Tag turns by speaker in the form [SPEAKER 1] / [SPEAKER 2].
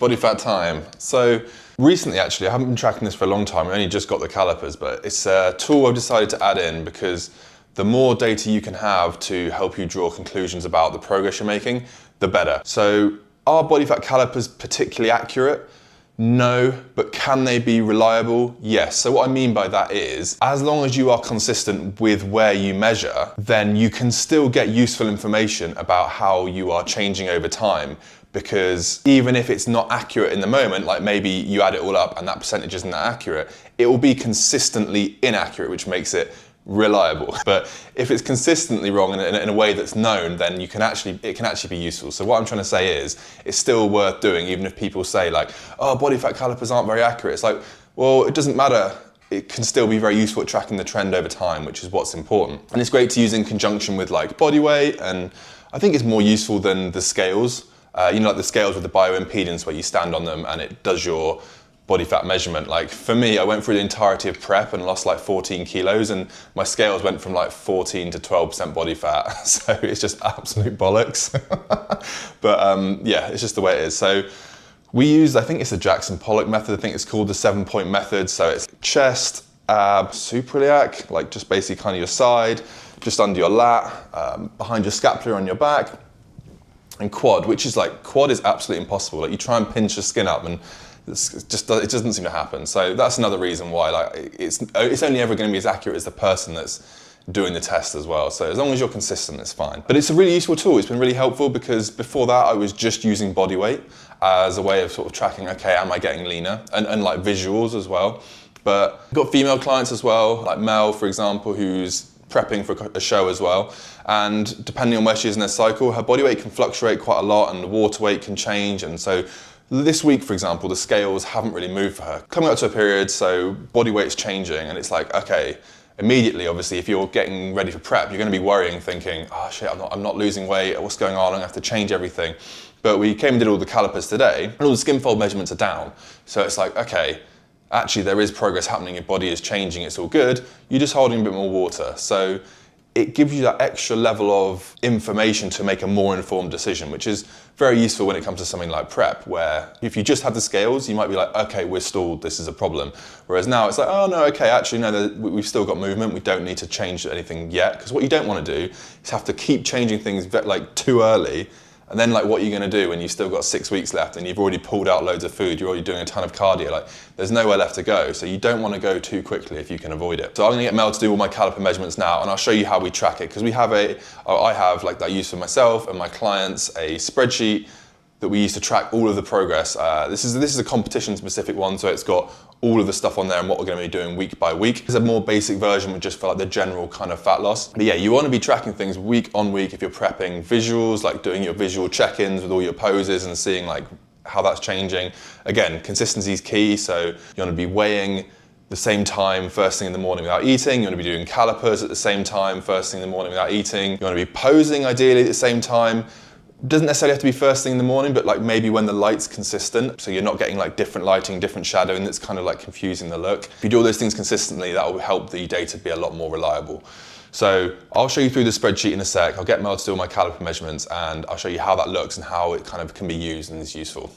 [SPEAKER 1] Body fat time. So recently, actually, I haven't been tracking this for a long time. I only just got the calipers, but it's a tool I've decided to add in because the more data you can have to help you draw conclusions about the progress you're making, the better. So are body fat calipers particularly accurate? No, but can they be reliable? Yes. So what I mean by that is, as long as you are consistent with where you measure, then you can still get useful information about how you are changing over time. Because even if it's not accurate in the moment, like maybe you add it all up and that percentage isn't that accurate, it will be consistently inaccurate, which makes it reliable. But if it's consistently wrong in a way that's known, then it can actually be useful. So what I'm trying to say is, it's still worth doing, even if people say like, oh, body fat calipers aren't very accurate. It's like, well, it doesn't matter. It can still be very useful at tracking the trend over time, which is what's important. And it's great to use in conjunction with like body weight, and I think it's more useful than the scales. Like the scales with the bioimpedance where you stand on them and it does your body fat measurement. Like for me, I went through the entirety of prep and lost like 14 kilos, and my scales went from like 14 to 12% body fat. So it's just absolute bollocks. But yeah, it's just the way it is. So we use, I think it's the Jackson-Pollock Method. I think it's called the 7-point method. So it's chest, ab, suprailiac, like just basically kind of your side, just under your lat, behind your scapula on your back, and quad, which is like, quad is absolutely impossible. Like you try and pinch the skin up and it doesn't seem to happen. So that's another reason why like it's only ever going to be as accurate as the person that's doing the test as well. So as long as you're consistent, it's fine. But it's a really useful tool. It's been really helpful because before that I was just using body weight as a way of sort of tracking, okay, am I getting leaner? And like visuals as well. But I've got female clients as well, like Mel, for example, who's prepping for a show as well. And depending on where she is in her cycle, her body weight can fluctuate quite a lot and the water weight can change. And so this week, for example, the scales haven't really moved for her. Coming up to a period, so body weight's changing, and it's like, okay, immediately, obviously, if you're getting ready for prep, you're going to be worrying, thinking, oh shit, I'm not losing weight, what's going on, I'm going to have to change everything. But we came and did all the calipers today, and all the skin fold measurements are down. So it's like, okay, actually there is progress happening, your body is changing, it's all good, you're just holding a bit more water. So it gives you that extra level of information to make a more informed decision, which is very useful when it comes to something like prep, where if you just have the scales, you might be like, okay, we're stalled, this is a problem. Whereas now it's like, oh no, okay, actually no, we've still got movement, we don't need to change anything yet. Because what you don't want to do is have to keep changing things like too early. And then like what are you going to do when you've still got 6 weeks left and you've already pulled out loads of food, you're already doing a ton of cardio, like there's nowhere left to go. So you don't want to go too quickly if you can avoid it. So I'm going to get Mel to do all my caliper measurements now, and I'll show you how we track it. Because I have like that I use for myself and my clients, a spreadsheet that we use to track all of the progress. This is a competition specific one, so it's got all of the stuff on there and what we're going to be doing week by week. There's a more basic version just for like the general kind of fat loss. But yeah, you want to be tracking things week on week if you're prepping visuals, like doing your visual check-ins with all your poses and seeing like how that's changing. Again, consistency is key, so you want to be weighing the same time first thing in the morning without eating. You want to be doing calipers at the same time first thing in the morning without eating. You want to be posing ideally at the same time. Doesn't necessarily have to be first thing in the morning, but like maybe when the light's consistent, so you're not getting like different lighting, different shadowing that's kind of like confusing the look. If you do all those things consistently, that will help the data be a lot more reliable. So I'll show you through the spreadsheet in a sec. I'll get Mel to do all my caliper measurements and I'll show you how that looks and how it kind of can be used and is useful.